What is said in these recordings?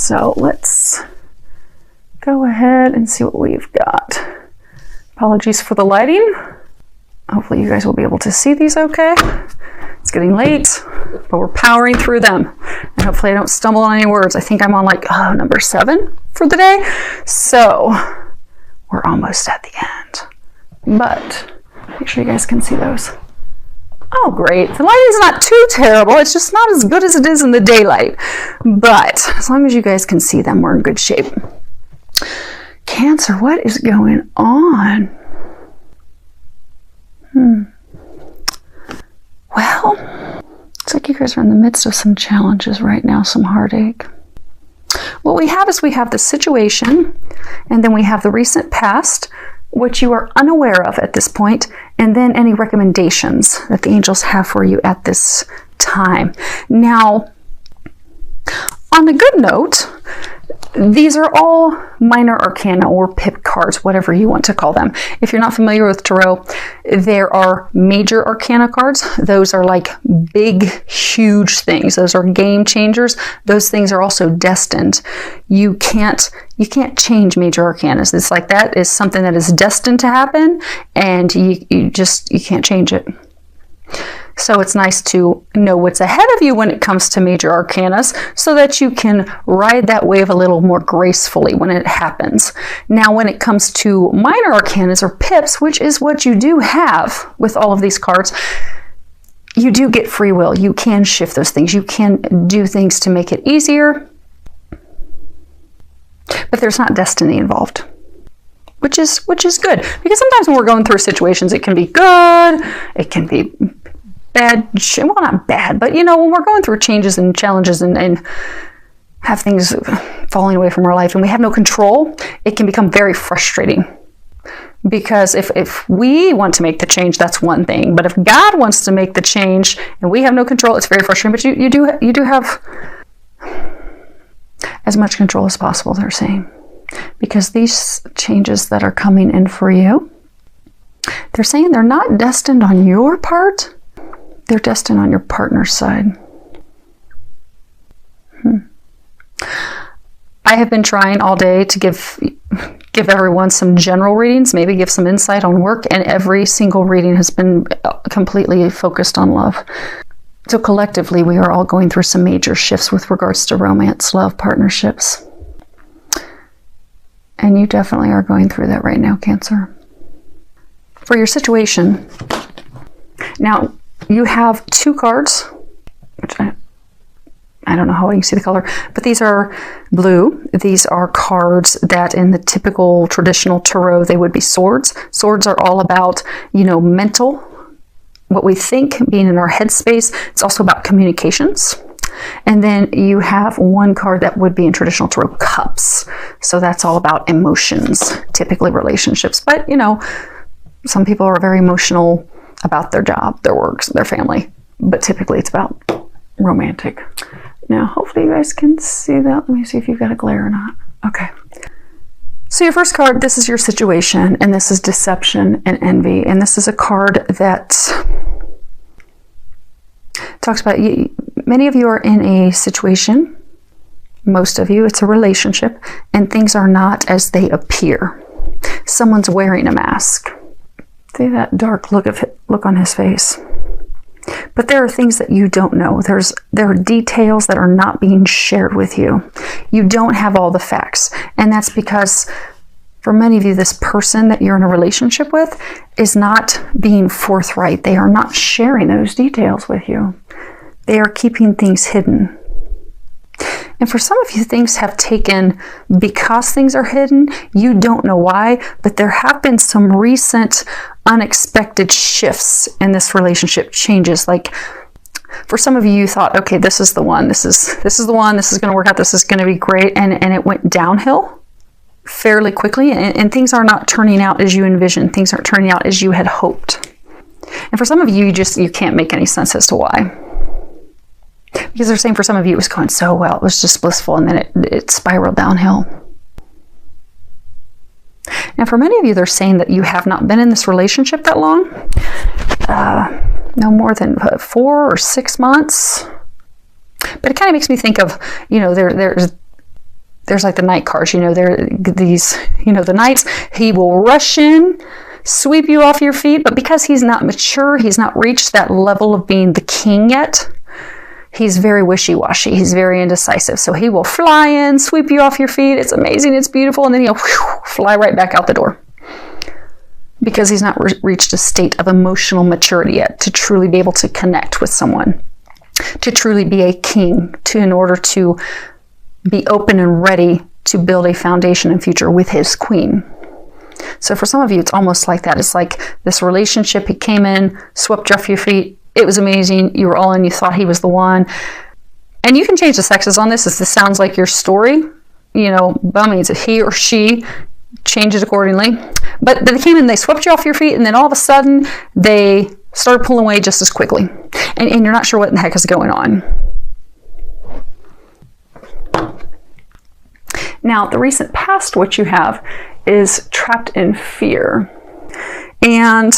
So let's go ahead and see what we've got. Apologies for the lighting. Hopefully you guys will be able to see these okay. It's getting late, but we're powering through them. And hopefully I don't stumble on any words. I think I'm on like number 7 for the day. So we're almost at the end. But make sure you guys can see those. Oh, great. The lighting's not too terrible. It's just not as good as it is in the daylight. But as long as you guys can see them, we're in good shape. Cancer, what is going on? Well, looks like you guys are in the midst of some challenges right now, some heartache. What we have is we have the situation, and then we have the recent past, which you are unaware of at this point, and then any recommendations that the angels have for you at this time. Now, on a good note, these are all minor arcana or pip cards, whatever you want to call them. If you're not familiar with tarot, there are major arcana cards. Those are like big, huge things. Those are game changers. Those things are also destined. You can't change major arcanas. It's like that is something that is destined to happen, and you can't change it. So it's nice to know what's ahead of you when it comes to major arcanas so that you can ride that wave a little more gracefully when it happens. Now, when it comes to minor arcanas or pips, which is what you do have with all of these cards, you do get free will. You can shift those things. You can do things to make it easier, but there's not destiny involved. Which is good, because sometimes when we're going through situations, it can be good, it can be bad, well, not bad, but when we're going through changes and challenges and have things falling away from our life and we have no control, it can become very frustrating. Because if we want to make the change, that's one thing, but if God wants to make the change and we have no control, it's very frustrating. But you do have as much control as possible, they're saying, because these changes that are coming in for you, they're saying they're not destined on your part. They're destined on your partner's side. I have been trying all day to give everyone some general readings, maybe give some insight on work, and every single reading has been completely focused on love. So collectively, we are all going through some major shifts with regards to romance, love, partnerships. And you definitely are going through that right now, Cancer. For your situation, now, you have 2 cards, which I don't know how you see the color, but these are blue. These are cards that in the typical traditional tarot, they would be swords. Swords are all about, mental, what we think, being in our headspace. It's also about communications. And then you have 1 card that would be in traditional tarot, cups. So that's all about emotions, typically relationships. But, some people are very emotional about their job, their work, their family, but typically it's about romantic. Now, hopefully you guys can see that. Let me see if you've got a glare or not. Okay. So your first card, this is your situation, and this is deception and envy. And this is a card that talks about many of you are in a situation, most of you, it's a relationship, and things are not as they appear. Someone's wearing a mask. See that dark look on his face. But there are things that you don't know. There are details that are not being shared with you. You don't have all the facts. And that's because for many of you, this person that you're in a relationship with is not being forthright. They are not sharing those details with you. They are keeping things hidden. And for some of you, things have taken, because things are hidden, you don't know why, but there have been some recent unexpected shifts in this relationship, changes. Like for some of you, you thought, okay, this is the one, this is the one, this is going to work out, this is going to be great. And it went downhill fairly quickly, and things are not turning out as you envisioned. Things aren't turning out as you had hoped. And for some of you, you can't make any sense as to why. Because they're saying for some of you, it was going so well, it was just blissful, and then it spiraled downhill. Now, for many of you, they're saying that you have not been in this relationship that long. No more than 4 or 6 months. But it kind of makes me think of, there's There's like the knight cards, there these, the knights, he will rush in, sweep you off your feet, but because he's not mature, he's not reached that level of being the king yet, he's very wishy-washy, he's very indecisive. So he will fly in, sweep you off your feet, it's amazing, it's beautiful, and then he'll fly right back out the door. Because he's not reached a state of emotional maturity yet to truly be able to connect with someone, to truly be a king, in order to be open and ready to build a foundation and future with his queen. So for some of you, it's almost like that. It's like this relationship, he came in, swept you off your feet. It was amazing. You were all in, you thought he was the one. And you can change the sexes on this if this sounds like your story. By all means, if he or she, change it accordingly. But they came in, they swept you off your feet, and then all of a sudden, they started pulling away just as quickly. And you're not sure what in the heck is going on. Now, the recent past, what you have is trapped in fear. And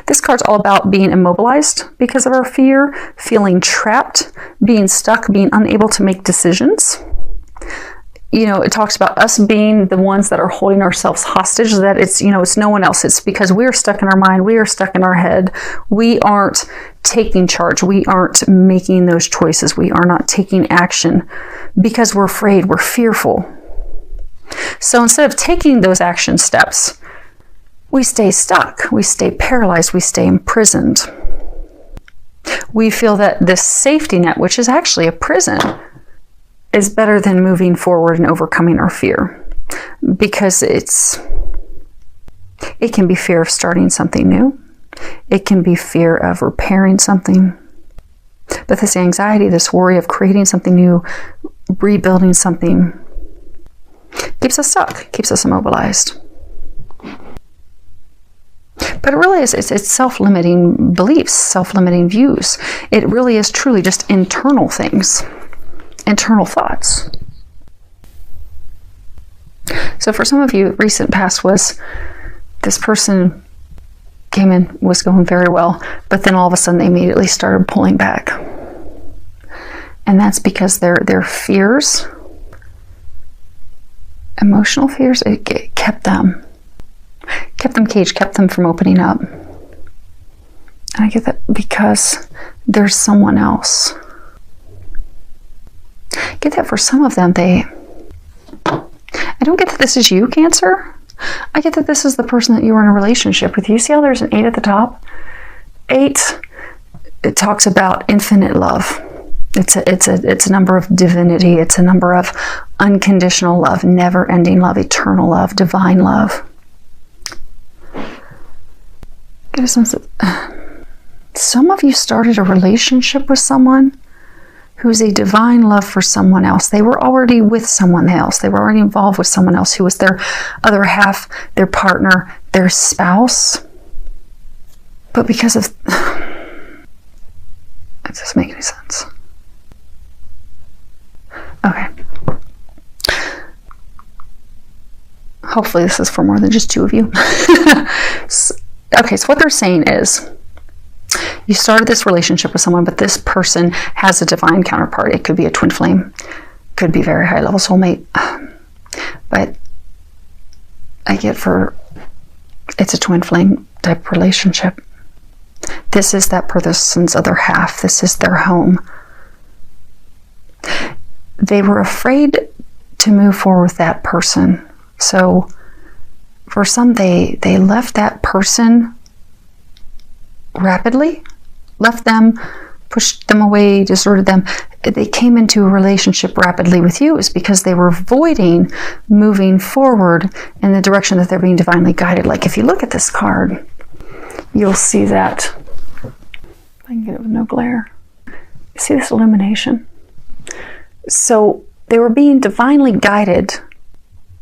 this card's all about being immobilized because of our fear, feeling trapped, being stuck, being unable to make decisions. It talks about us being the ones that are holding ourselves hostage, that it's no one else. It's because we're stuck in our mind. We are stuck in our head. We aren't taking charge. We aren't making those choices. We are not taking action because we're afraid. We're fearful. So instead of taking those action steps, we stay stuck. We stay paralyzed. We stay imprisoned. We feel that this safety net, which is actually a prison, is better than moving forward and overcoming our fear, because it can be fear of starting something new. It can be fear of repairing something. But this anxiety, this worry of creating something new, rebuilding something, keeps us stuck, keeps us immobilized. But it really is, it's self-limiting beliefs, self-limiting views. It really is truly just internal things. Internal thoughts. So for some of you, recent past was this person came in, was going very well, but then all of a sudden they immediately started pulling back. And that's because their fears, emotional fears, it kept them caged, kept them from opening up. And I get that because there's someone else. Get that for some of them, I don't get that this is you, Cancer. I get that this is the person that you were in a relationship with. You see how there's an 8 at the top? 8, it talks about infinite love. It's a number of divinity. It's a number of unconditional love, never-ending love, eternal love, divine love. Get a sense of, some of you started a relationship with someone who's a divine love for someone else. They were already with someone else. They were already involved with someone else who was their other half, their partner, their spouse. But because of... It doesn't make any sense. Okay. Hopefully this is for more than just 2 of you. Okay, so what they're saying is, you started this relationship with someone, but this person has a divine counterpart. It could be a twin flame, could be very high level soulmate. But I get it's a twin flame type relationship. This is that person's other half. This is their home. They were afraid to move forward with that person. So for some, they left that person rapidly, left them, pushed them away, deserted them. They came into a relationship rapidly with you is because they were avoiding moving forward in the direction that they're being divinely guided. Like if you look at this card, you'll see that, if I can get it with no glare, you see this illumination? So they were being divinely guided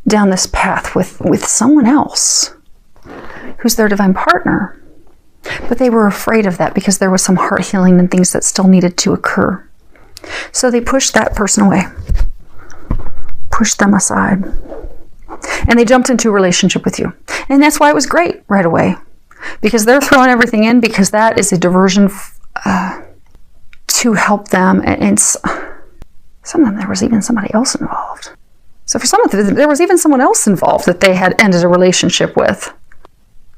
down this path with someone else who's their divine partner. But they were afraid of that because there was some heart healing and things that still needed to occur. So they pushed that person away, pushed them aside, and they jumped into a relationship with you. And that's why it was great right away, because they're throwing everything in, because that is a diversion to help them. And Some of them, there was even somebody else involved. So for some of them, there was even someone else involved that they had ended a relationship with.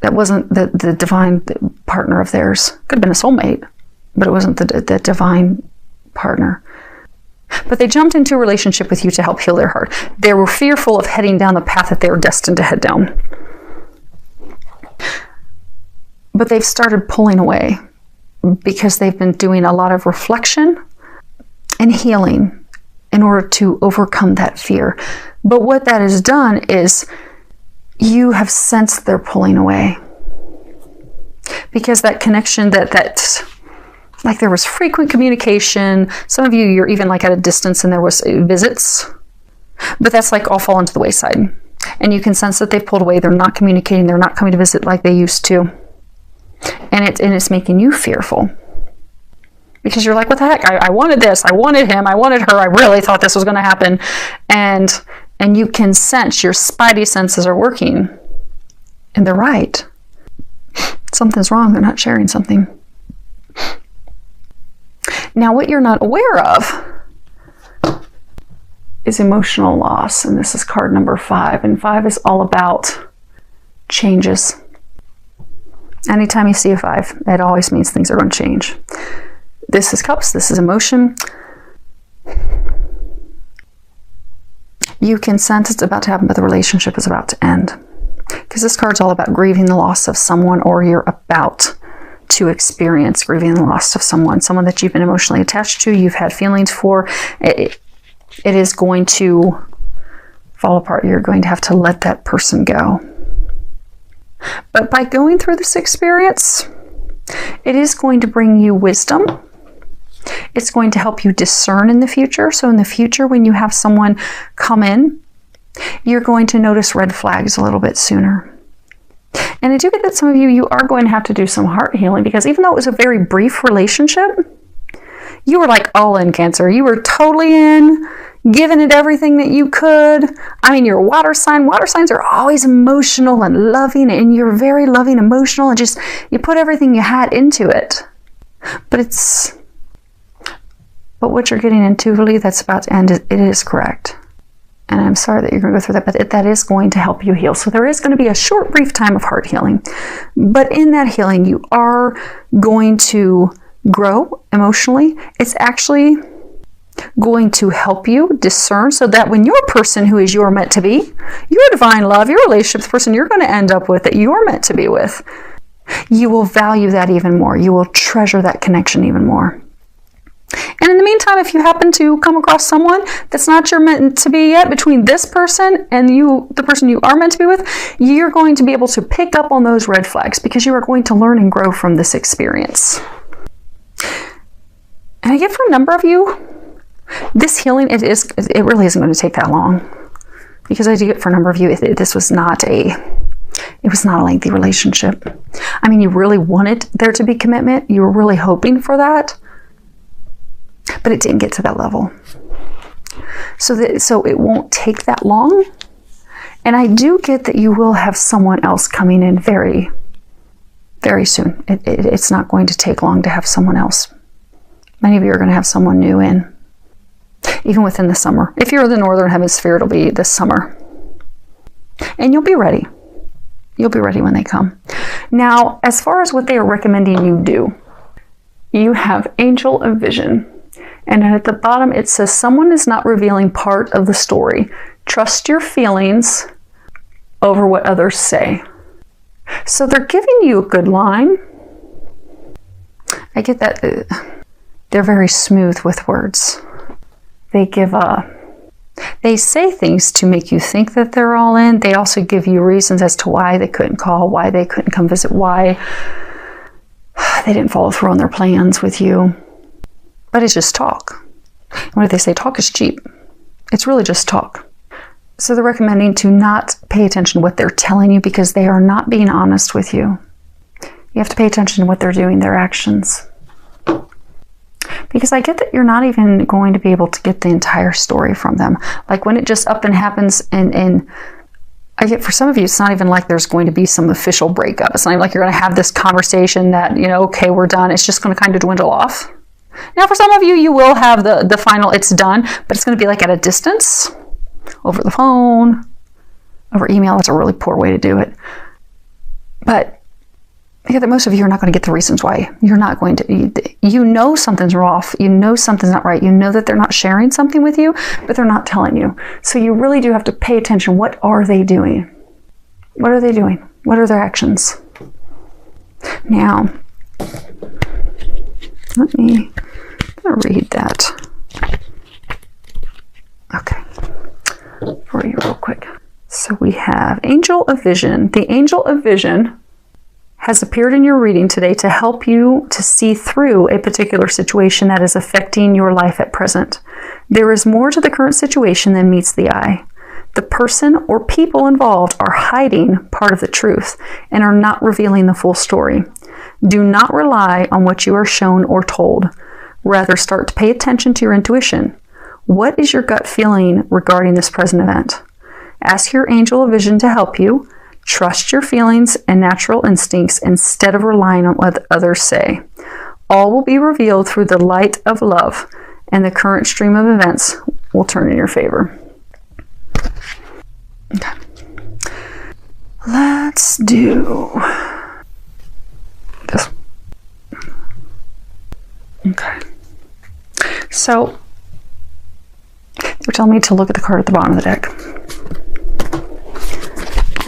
That wasn't the divine partner of theirs. Could have been a soulmate, but it wasn't the divine partner. But they jumped into a relationship with you to help heal their heart. They were fearful of heading down the path that they were destined to head down. But they've started pulling away because they've been doing a lot of reflection and healing in order to overcome that fear. But what that has done is you have sensed they're pulling away. Because that connection, that like there was frequent communication. Some of you, you're even like at a distance and there was visits. But that's like all fallen to the wayside. And you can sense that they've pulled away. They're not communicating. They're not coming to visit like they used to. And it's making you fearful. Because you're like, what the heck? I wanted this. I wanted him. I wanted her. I really thought this was going to happen. And you can sense, your spidey senses are working. And they're right. Something's wrong. They're not sharing something. Now, what you're not aware of is emotional loss. And this is card number 5. And 5 is all about changes. Anytime you see a 5, it always means things are going to change. This is cups. This is emotion. You can sense it's about to happen, but the relationship is about to end. Because this card's all about grieving the loss of someone, or you're about to experience grieving the loss of someone that you've been emotionally attached to, you've had feelings for. It is going to fall apart. You're going to have to let that person go. But by going through this experience, it is going to bring you wisdom. It's going to help you discern in the future. So in the future, when you have someone come in, you're going to notice red flags a little bit sooner. And I do get that some of you are going to have to do some heart healing, because even though it was a very brief relationship, you were like all in, Cancer. You were totally in, giving it everything that you could. I mean, you're a water sign. Water signs are always emotional and loving, and you're very loving, emotional, and just, you put everything you had into it. But what you're getting into, really, that's about to end, it is correct. And I'm sorry that you're going to go through that, but that is going to help you heal. So there is going to be a short, brief time of heart healing. But in that healing, you are going to grow emotionally. It's actually going to help you discern, so that when your person who is your meant to be, your divine love, your relationship, the person you're going to end up with, that you're meant to be with, you will value that even more. You will treasure that connection even more. And in the meantime, if you happen to come across someone that's not your meant to be yet, between this person and you, the person you are meant to be with, you're going to be able to pick up on those red flags, because you are going to learn and grow from this experience. And I get for a number of you, this healing, it really isn't going to take that long. Because I do get for a number of you, this was not a lengthy relationship. I mean, you really wanted there to be commitment. You were really hoping for that. But it didn't get to that level. So it won't take that long. And I do get that you will have someone else coming in very, very soon. It's not going to take long to have someone else. Many of you are going to have someone new in, even within the summer. If you're in the Northern Hemisphere, it'll be this summer. And you'll be ready. You'll be ready when they come. Now, as far as what they are recommending you do, you have Angel of Vision. And at the bottom, it says, someone is not revealing part of the story. Trust your feelings over what others say. So they're giving you a good line. I get that they're very smooth with words. They say things to make you think that they're all in. They also give you reasons as to why they couldn't call, why they couldn't come visit, why they didn't follow through on their plans with you. But it's just talk. What do they say? Talk is cheap. It's really just talk. So they're recommending to not pay attention to what they're telling you, because they are not being honest with you. You have to pay attention to what they're doing, their actions. Because I get that you're not even going to be able to get the entire story from them. Like when it just up and happens, and I get for some of you, it's not even like there's going to be some official breakup. It's not even like you're going to have this conversation that, okay, we're done. It's just going to kind of dwindle off. Now, for some of you, you will have the final it's done, but it's going to be like at a distance, over the phone, over email. That's a really poor way to do it. But yeah, that most of you are not going to get the reasons why. You're not going to, you know something's off. You know something's not right. You know that they're not sharing something with you, but they're not telling you. So you really do have to pay attention. What are they doing? What are they doing? What are their actions? Now, let me read that. Okay, for you real quick. So we have Angel of Vision. The Angel of Vision has appeared in your reading today to help you to see through a particular situation that is affecting your life at present. There is more to the current situation than meets the eye. The person or people involved are hiding part of the truth and are not revealing the full story. Do not rely on what you are shown or told. Rather, start to pay attention to your intuition. What is your gut feeling regarding this present event? Ask your Angel of Vision to help you. Trust your feelings and natural instincts instead of relying on what others say. All will be revealed through the light of love, and the current stream of events will turn in your favor. Okay. Let's do this. Okay. So, they were telling me to look at the card at the bottom of the deck.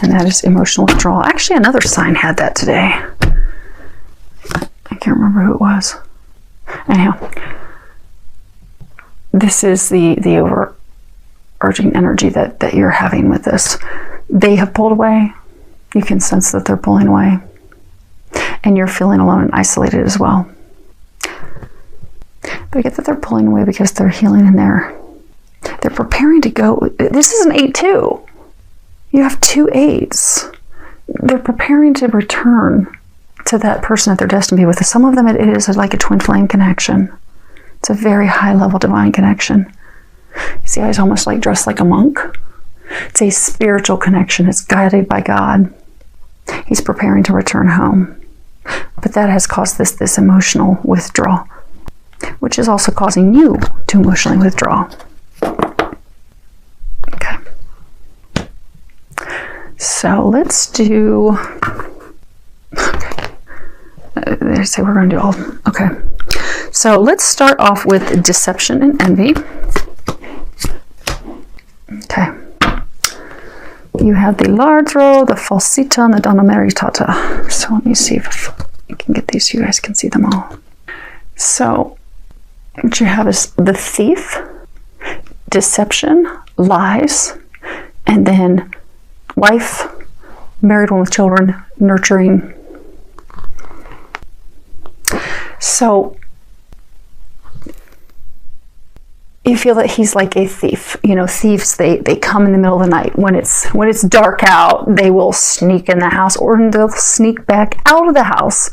And that is emotional withdrawal. Actually, another sign had that today. I can't remember who it was. Anyhow, this is the overarching energy that you're having with this. They have pulled away. You can sense that they're pulling away. And you're feeling alone and isolated as well. But I get that they're pulling away because they're healing in there. They're preparing to go. This is an 8-2. You have 2 8s. They're preparing to return to that person that they're destined to be with. Some of them, it is like a twin flame connection. It's a very high level divine connection. You see how he's almost like dressed like a monk? It's a spiritual connection. It's guided by God. He's preparing to return home. But that has caused this emotional withdrawal, which is also causing you to emotionally withdraw. Okay. So let's do, okay. They say we're going to do all, okay. So let's start off with deception and envy. Okay. You have the Lardro, the Falsita, and the Donna Meritata. So let me see if I can get these so you guys can see them all. So what you have is the thief, deception, lies, and then wife, married one with children, nurturing. So you feel that he's like a thief. You know, thieves, they come in the middle of the night. When it's dark out, they will sneak in the house, or they'll sneak back out of the house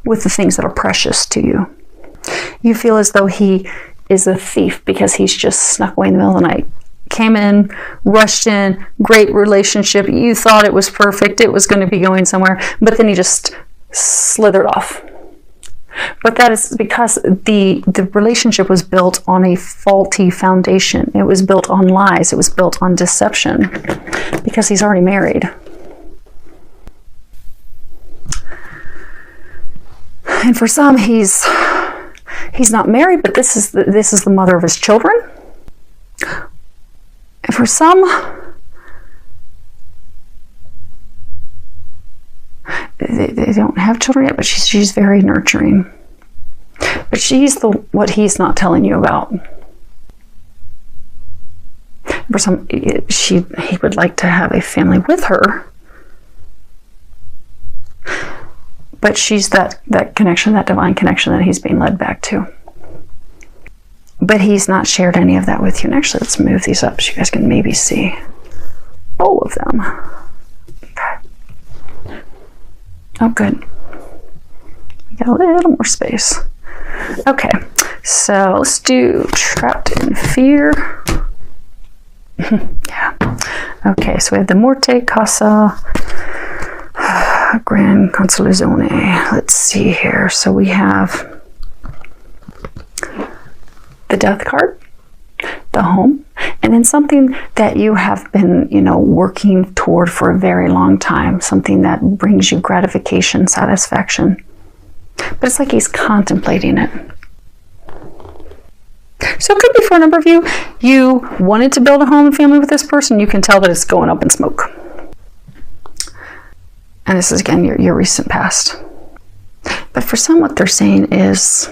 with the things that are precious to you. You feel as though he is a thief because he's just snuck away in the middle of the night. Came in, rushed in, great relationship. You thought it was perfect. It was going to be going somewhere, but then he just slithered off. But that is because the relationship was built on a faulty foundation. It was built on lies. It was built on deception because he's already married. And for some, he's not married, but this is the mother of his children. And for some, they don't have children yet, but she's very nurturing. But she's what he's not telling you about. For some, he would like to have a family with her, but she's that connection, that divine connection that he's being led back to. But he's not shared any of that with you. And actually, let's move these up so you guys can maybe see all of them. Okay. Oh, good. We got a little more space. Okay, so let's do Trapped in Fear. Yeah. Okay, so we have the Morte Casa Gran Consolazione. Let's see here. So we have the Death card, the home, and then something that you have been, working toward for a very long time, something that brings you gratification, satisfaction. But it's like he's contemplating it. So it could be for a number of you, you wanted to build a home and family with this person. You can tell that it's going up in smoke. And this is, again, your recent past. But for some, what they're saying is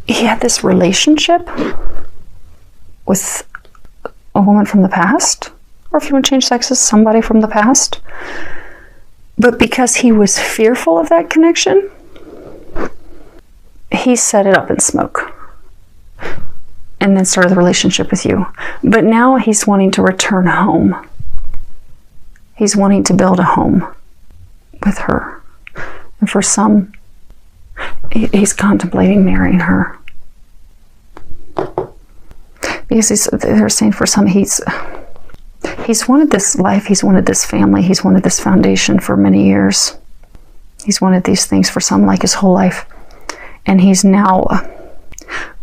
he had this relationship with a woman from the past, or if you want to change sexes, somebody from the past. But because he was fearful of that connection, he set it up in smoke and then started the relationship with you. But now he's wanting to return home. He's wanting to build a home with her. And for some, he's contemplating marrying her. Because they're saying for some, he's wanted this life, he's wanted this family, he's wanted this foundation for many years. He's wanted these things for some, like his whole life. And he's now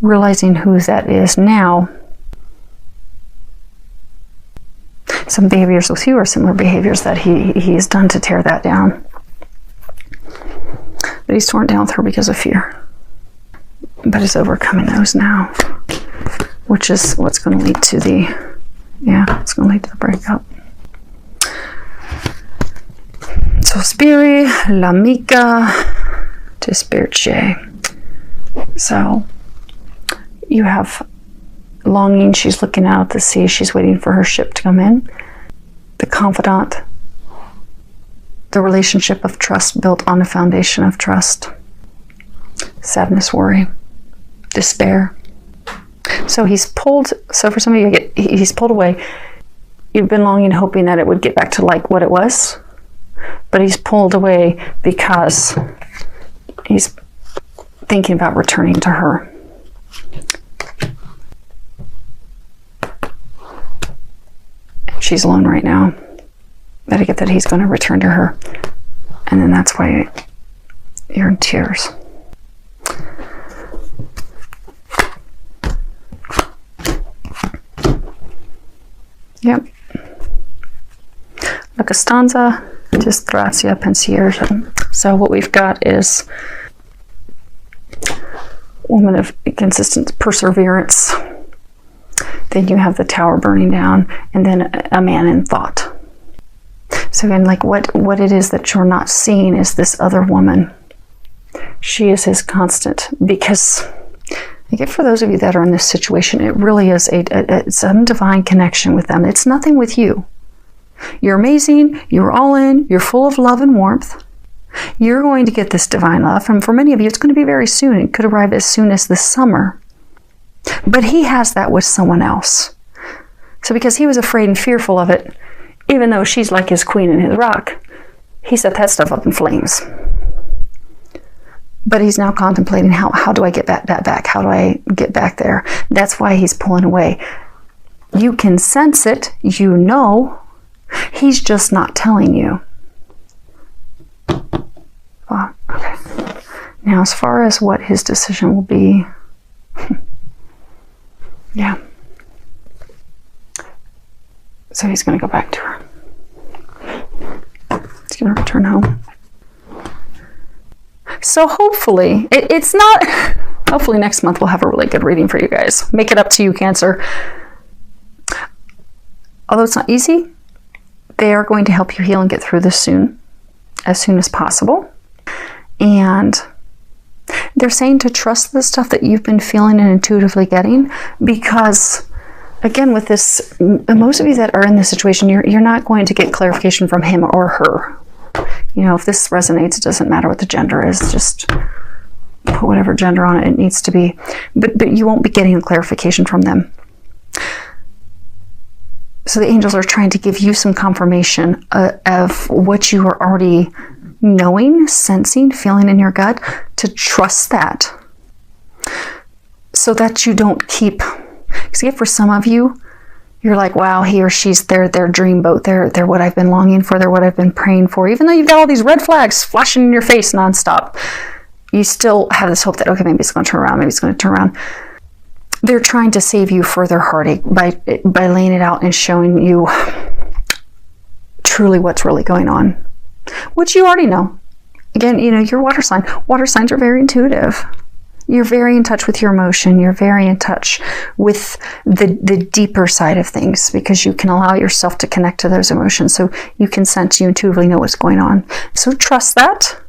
realizing who that is now. Some behaviors with you are similar behaviors that he has done to tear that down. But he's torn down with her because of fear. But is overcoming those now. Which is what's going to lead to it's going to lead to the breakup. So Spiri, l'amica, dispirce. So you have longing, she's looking out at the sea, she's waiting for her ship to come in. The confidant, the relationship of trust built on a foundation of trust. Sadness, worry, despair. So for some of you, he's pulled away. You've been longing, hoping that it would get back to like what it was, but he's pulled away because he's thinking about returning to her. She's alone right now. But I get that he's going to return to her. And then that's why you're in tears. Yep. La Costanza, disgrazia, pensiero. So what we've got is woman of consistent perseverance. Then you have the tower burning down, and then a man in thought. So again, like what it is that you're not seeing is this other woman. She is his constant, because I get for those of you that are in this situation, it really is some divine connection with them. It's nothing with you. You're amazing. You're all in. You're full of love and warmth. You're going to get this divine love. And for many of you, it's going to be very soon. It could arrive as soon as this summer. But he has that with someone else. So because he was afraid and fearful of it, even though she's like his queen and his rock, he set that stuff up in flames. But he's now contemplating, how do I get that back? How do I get back there? That's why he's pulling away. You can sense it. You know. He's just not telling you. Well, okay. Now, as far as what his decision will be, yeah. So he's going to go back to her. He's going to return home. So hopefully, it's not, hopefully next month we'll have a really good reading for you guys. Make it up to you, Cancer. Although it's not easy, they are going to help you heal and get through this soon as possible. And they're saying to trust the stuff that you've been feeling and intuitively getting, because again, with this, most of you that are in this situation, you're not going to get clarification from him or her. You know, if this resonates, it doesn't matter what the gender is, just put whatever gender on it needs to be. But you won't be getting clarification from them. So the angels are trying to give you some confirmation of what you are already knowing, sensing, feeling in your gut, to trust that. So that you don't keep, see, for some of you, you're like, wow, he or she's their dream boat. They're what I've been longing for. They're what I've been praying for. Even though you've got all these red flags flashing in your face nonstop, you still have this hope that, okay, maybe it's going to turn around, maybe it's going to turn around. They're trying to save you further heartache by laying it out and showing you truly what's really going on, which you already know. Again, you know, your water sign. Water signs are very intuitive. You're very in touch with your emotion. You're very in touch with the deeper side of things, because you can allow yourself to connect to those emotions. So you can sense, you intuitively know what's going on. So trust that.